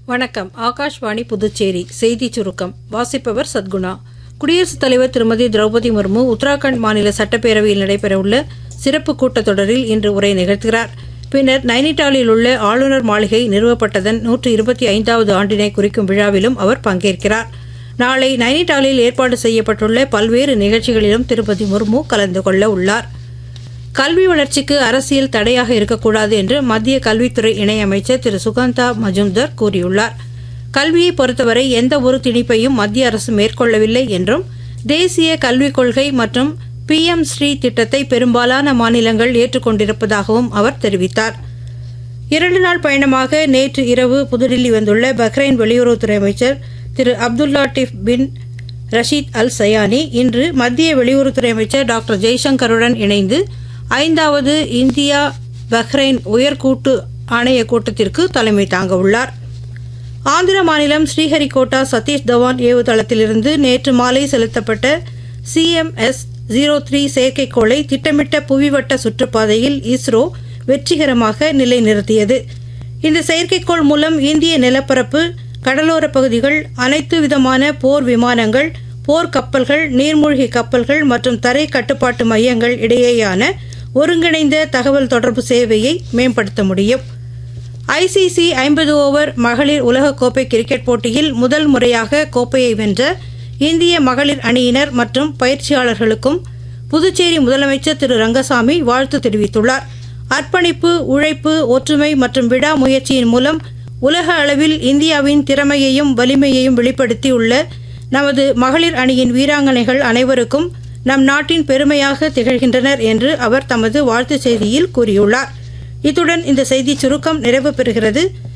வணக்கம். ஆகாஷ்வாணி புதுச்சேரி செய்திச் சுருக்கம் வாசிப்பவர் சத்குணா. குடியரசுத் தலைவர் திருமதி திரௌபதி முர்மு உத்தராகண்ட் மாநில சட்டப்பேரவையில் நடைபெறவுள்ள சிறப்பு கூட்டத்தொடரில் இன்று உரை நிகழ்த்துகிறார். பின்னர் நைனிடாலில் உள்ள ஆளுநர் மாளிகை நிறுவப்பட்டதன் 125வது ஆண்டினை குறிக்கும் விழாவிலும் அவர் பங்கேற்கிறார். நாளை நைனிடாலில் ஏற்பாடு செய்யப்பட்டுள்ள பல்வேறு நிகழ்ச்சிகளிலும் திருமதி முர்மு கலந்து கொள்ள உள்ளார். கல்வி வளர்ச்சிக்கு அரசியல் தடையாக இருக்கக்கூடாது என்று மத்திய கல்வித்துறை இணையமைச்சர் திரு சுகந்தா மஜும்தர் கூறியுள்ளார். கல்வியை பொறுத்தவரை எந்த ஒரு திணிப்பையும் மத்திய அரசு மேற்கொள்ளவில்லை என்றும் தேசிய கல்விக் கொள்கை மற்றும் PM ஸ்ரீ திட்டத்தை பெரும்பாலான மாநிலங்கள் ஏற்றுக்கொண்டிருப்பதாகவும் அவர் தெரிவித்தார். 2 நாள் பயணமாக நேற்று இரவு புதுடில்லி வந்துள்ள பஹ்ரைன் வெளியுறவுத்துறை அமைச்சர் திரு அப்துல்லாட்டிஃப் பின் ரஷீத் அல் சயானி இன்று மத்திய வெளியுறவுத்துறை அமைச்சர் டாக்டர் ஜெய்சங்கருடன் இணைந்து 5வது இந்தியா பஹ்ரைன் உயர்கூட்டு ஆணைய கூட்டத்திற்கு தலைமை தாங்க உள்ளார். ஆந்திர மாநிலம் ஸ்ரீஹரிகோட்டா சதீஷ் தவான் ஏவுதளத்திலிருந்து நேற்று மாலை செலுத்தப்பட்ட CMS-03 செயற்கைக்கோளை திட்டமிட்ட புவிவட்ட சுற்றுப்பாதையில் இஸ்ரோ வெற்றிகரமாக நிலைநிறுத்தியது. இந்த செயற்கைக்கோள் மூலம் இந்திய நிலப்பரப்பு, கடலோர பகுதிகள், அனைத்து விதமான போர் விமானங்கள், போர் கப்பல்கள், நீர்மூழ்கி கப்பல்கள் மற்றும் தரை கட்டுப்பாட்டு மையங்கள் இடையேயான ஒருங்கிணைந்த தகவல் தொடர்பு சேவையை மேம்படுத்த முடியும். ICC 50 ஓவர் மகளிர் உலகக்கோப்பை கிரிக்கெட் போட்டியில் முதல் முறையாக கோப்பையை வென்ற இந்திய மகளிர் அணியினர் மற்றும் பயிற்சியாளர்களுக்கும் புதுச்சேரி முதலமைச்சர் திரு ரங்கசாமி வாழ்த்து தெரிவித்துள்ளார். அர்ப்பணிப்பு, உழைப்பு, ஒற்றுமை மற்றும் விடாமுயற்சியின் மூலம் உலக அளவில் இந்தியாவின் திறமையையும் வலிமையையும் வெளிப்படுத்தியுள்ள நமது மகளிர் அணியின் வீராங்கனைகள் அனைவருக்கும் நம் நாட்டின் பெருமையாக திகழ்கின்றனர் என்று அவர் தமது வாழ்த்துச் செய்தியில் கூறியுள்ளார். இத்துடன் இந்த செய்திச் சுருக்கம் நிறைவு பெறுகிறது.